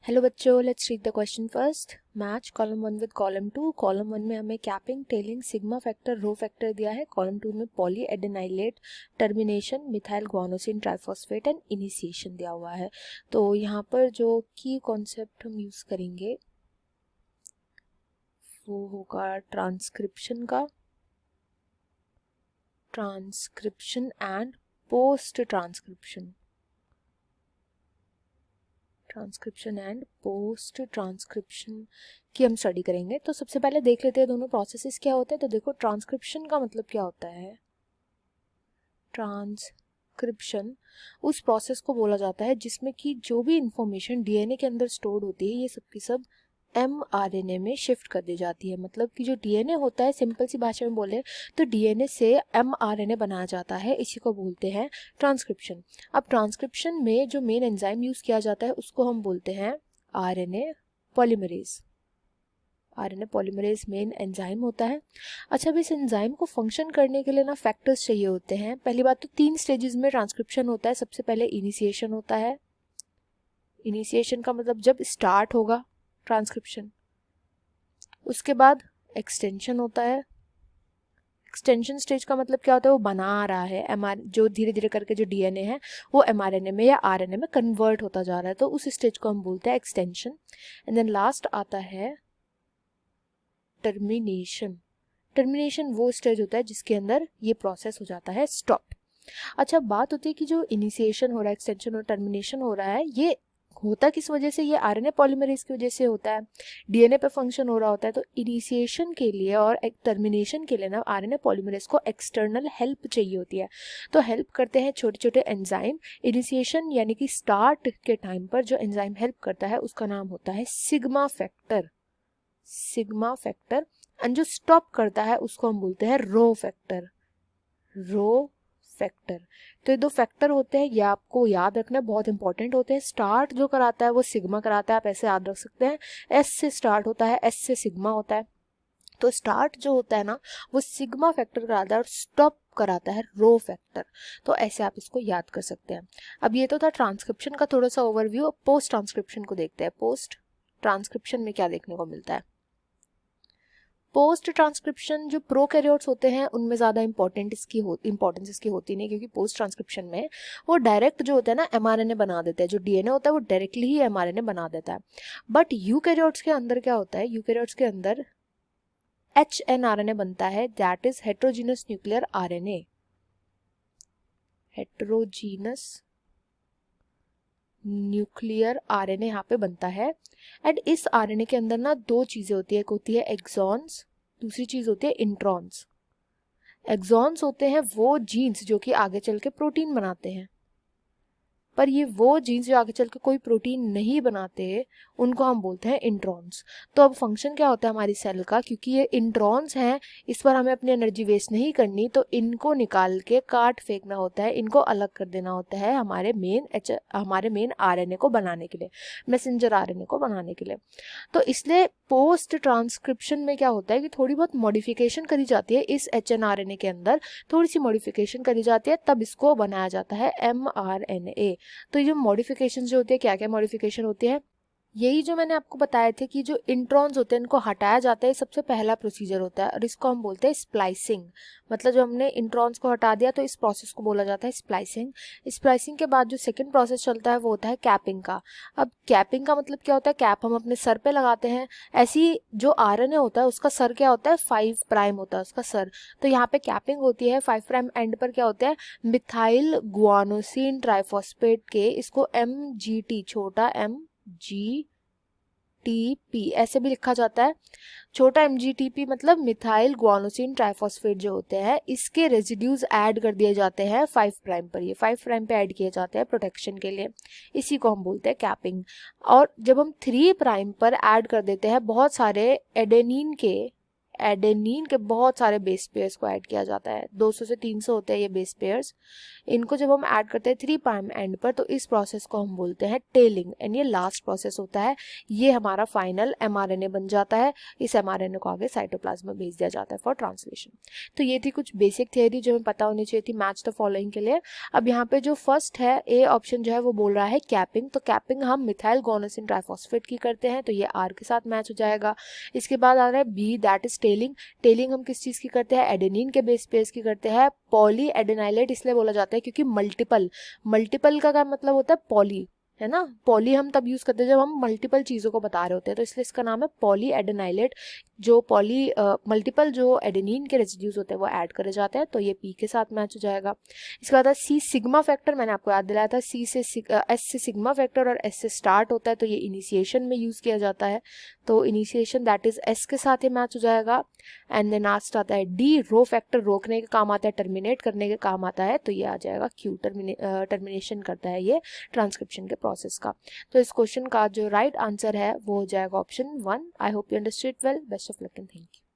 Hello बच्चों, let's read the question first. Match column 1 with column 2। Column 1 में हमें capping, tailing, sigma factor, rho factor दिया है। कॉलम 2 में poly adenylate, termination, methyl guanosine triphosphate and initiation दिया हुआ है। तो यहाँ पर जो की कॉन्सेप्ट हम यूज करेंगे वो होगा ट्रांसक्रिप्शन का, transcription and post transcription, transcription and post transcription की हम स्टडी करेंगे। तो सबसे पहले देख लेते हैं दोनों प्रोसेसेस क्या होते हैं। तो देखो, ट्रांसक्रिप्शन का मतलब क्या होता है। ट्रांसक्रिप्शन उस प्रोसेस को बोला जाता है जिसमें कि जो भी इंफॉर्मेशन डीएनए के अंदर स्टोर्ड होती है ये सब की सब mRNA में शिफ्ट कर दी जाती है। मतलब कि जो डीएनए होता है, सिंपल सी भाषा में बोले तो डीएनए से mRNA बनाया जाता है, इसी को बोलते हैं ट्रांसक्रिप्शन। अब ट्रांसक्रिप्शन में जो मेन एंजाइम यूज किया जाता है उसको हम बोलते हैं RNA polymerase. RNA polymerase main enzyme होता है। अच्छा, अब इस एंजाइम को फंक्शन करने के लिए ना फैक्टर्स चाहिए होते हैं। पहली बात तो 3 स्टेजेस में ट्रांसक्रिप्शन होता है। सबसे पहले इनिशिएशन होता है। इनिशिएशन का मतलब जब स्टार्ट होगा ट्रांसक्रिप्शन। उसके बाद एक्सटेंशन होता है। एक्सटेंशन स्टेज का मतलब क्या होता है, वो बना रहा है जो धीरे धीरे करके जो डीएनए है वो एमआरएनए में या आरएनए में कन्वर्ट होता जा रहा है, तो उस स्टेज को हम बोलते हैं एक्सटेंशन। एंड देन लास्ट आता है टर्मिनेशन। टर्मिनेशन वो स्टेज होता है जिसके अंदर ये प्रोसेस हो जाता है स्टॉप। अच्छा, बात होती है कि जो इनिशिएशन हो रहा है, एक्सटेंशन और टर्मिनेशन हो रहा है, ये होता किस वजह से। ये आरएनए पॉलीमरेज की वजह से होता है, डीएनए पे फंक्शन हो रहा होता है। तो इनिशिएशन के लिए और टर्मिनेशन के लिए ना आरएनए पॉलीमरेज को एक्सटर्नल हेल्प चाहिए होती है। तो हेल्प करते हैं छोटे छोटे एंजाइम। इनिशिएशन यानी कि स्टार्ट के टाइम पर जो एंजाइम हेल्प करता है उसका नाम होता है sigma factor. Sigma factor. And जो स्टॉप करता है उसको हम बोलते हैं रो फैक्टर। Rho factor. तो ये 2 फैक्टर होते हैं, ये आपको याद रखना बहुत इंपॉर्टेंट होते हैं। स्टार्ट जो कराता है वो सिग्मा कराता है, आप ऐसे याद रख सकते हैं। एस से स्टार्ट होता है, एस से सिग्मा होता है। तो स्टार्ट जो होता है ना वो सिग्मा फैक्टर कराता है और स्टॉप कराता है रो फैक्टर। तो ऐसे आप इसको याद कर सकते हैं। अब ये तो था ट्रांसक्रिप्शन का थोड़ा सा ओवरव्यू। पोस्ट ट्रांसक्रिप्शन को देखते हैं। पोस्ट ट्रांसक्रिप्शन में क्या देखने को मिलता है। पोस्ट ट्रांसक्रिप्शन जो प्रोकैरियोट्स होते हैं उनमें ज़्यादा इंपॉर्टेंस इसकी होती नहीं, क्योंकि पोस्ट ट्रांसक्रिप्शन में वो डायरेक्ट जो होता है ना एमआरएनए बना देते हैं। जो डीएनए होता है वो डायरेक्टली ही एमआरएनए बना देता है। बट यूकैरियोट्स के अंदर क्या होता है, यूकैरियोट्स के अंदर एचएनआरएनए बनता है, that is heterogeneous nuclear RNA. Heterogeneous nuclear RNA यहाँ पे बनता है। एंड इस आरएनए के अंदर ना 2 चीजें होती है, एक होती है एक्सॉन्स, दूसरी चीज होती है इंट्रॉन्स। एक्सॉन्स होते हैं वो जीन्स जो कि आगे चल के प्रोटीन बनाते हैं, पर ये वो जीन्स जो आगे चल के कोई प्रोटीन नहीं बनाते उनको हम बोलते हैं इंट्रॉन्स। तो अब फंक्शन क्या होता है हमारी सेल का, क्योंकि ये इंट्रॉन्स हैं इस पर हमें अपनी एनर्जी वेस्ट नहीं करनी, तो इनको निकाल के काट फेंकना होता है, इनको अलग कर देना होता है हमारे मेन आरएनए को बनाने के लिए, मैसेंजर आरएनए को बनाने के लिए। तो इसलिए पोस्ट ट्रांसक्रिप्शन में क्या होता है कि थोड़ी बहुत मॉडिफिकेशन करी जाती है इस एचएनआरएनए के अंदर, थोड़ी सी मॉडिफिकेशन करी जाती है, तब इसको बनाया जाता है एमआरएनए। तो ये जो मॉडिफिकेशन जो होती है, क्या क्या मॉडिफिकेशन होती है, यही जो मैंने आपको बताए थे कि जो इंट्रॉन्स होते हैं इनको हटाया जाता है, सबसे पहला प्रोसीजर होता है और इसको हम बोलते हैं स्प्लाइसिंग। मतलब जब हमने इंट्रॉन्स को हटा दिया तो इस प्रोसेस को बोला जाता है स्प्लाइसिंग। स्प्लाइसिंग के बाद जो सेकंड प्रोसेस चलता है वो होता है कैपिंग का। अब कैपिंग का मतलब क्या होता है, कैप हम अपने सर पे लगाते हैं। ऐसी जो आरएनए होता है उसका सर क्या होता है, 5 प्राइम होता है उसका सर। तो यहाँ पे कैपिंग होती है, 5 प्राइम एंड पर क्या होता है, मिथाइल गुआनोसिन ट्राइफॉस्फेट के, इसको MGT, छोटा MGTP ऐसे भी लिखा जाता है। छोटा MGTP मतलब मिथाइल गुआनोसिन ट्राइफॉस्फेट जो होते हैं, इसके रेजिड्यूज ऐड कर दिए जाते हैं 5 प्राइम पर। ये 5 प्राइम पे ऐड किए जाते हैं प्रोटेक्शन के लिए, इसी को हम बोलते हैं कैपिंग। और जब हम 3 प्राइम पर ऐड कर देते हैं बहुत सारे एडेनिन के बहुत सारे बेस पेयर्स को ऐड किया जाता है, 200 से 300 होते हैं ये बेस पेयर्स। इनको जब हम ऐड करते हैं 3 प्राइम एंड पर तो इस प्रोसेस को हम बोलते हैं टेलिंग, एंड ये लास्ट प्रोसेस होता है। ये हमारा फाइनल mRNA बन जाता है। इस mRNA को आगे साइटोप्लाज्म में भेज दिया जाता है फॉर ट्रांसलेशन। तो ये थी कुछ बेसिक थियरी जो हमें पता होनी चाहिए थी मैच द फॉलोइंग के लिए। अब यहाँ पे जो फर्स्ट है ए ऑप्शन जो है वो बोल रहा है कैपिंग, तो कैपिंग हम मिथाइल गोनोसिन ट्राइफॉस्फेट की करते हैं, तो ये आर के साथ मैच हो जाएगा। इसके बाद आ रहा है B, that is telling. Telling हम किस चीज़ की करते हैं, एडेनिन के बेस पेयर्स की करते हैं। पॉली एडेनाइलेट इसलिए बोला जाता है क्योंकि मल्टीपल का क्या मतलब होता है, पॉली, है ना। पॉली हम तब यूज करते हैं जब हम मल्टीपल चीज़ों को बता रहे होते हैं, तो इसलिए इसका नाम है पॉली एडेनाइलेट। जो मल्टीपल जो एडेनिन के रेसिड्यूज होते हैं वो ऐड करे जाते हैं, तो ये पी के साथ मैच हो जाएगा। इसके बाद सी सिग्मा फैक्टर, मैंने आपको याद दिलाया था, सी से एस से सिग्मा फैक्टर और एस से स्टार्ट होता है, तो ये इनिशिएशन में यूज किया जाता है, तो इनिशिएशन दैट इज एस के साथ ही मैच हो जाएगा। एंड देन लास्ट आता है डी, रो फैक्टर रोकने के काम आता है, टर्मिनेट करने के काम आता है, तो ये आ जाएगा क्यू, टर्मिनेशन करता है ये ट्रांसक्रिप्शन के प्रोसेस का। तो इस क्वेश्चन का जो राइट आंसर है वो हो जाएगा option 1। I hope you understood well. Best of luck and thank you.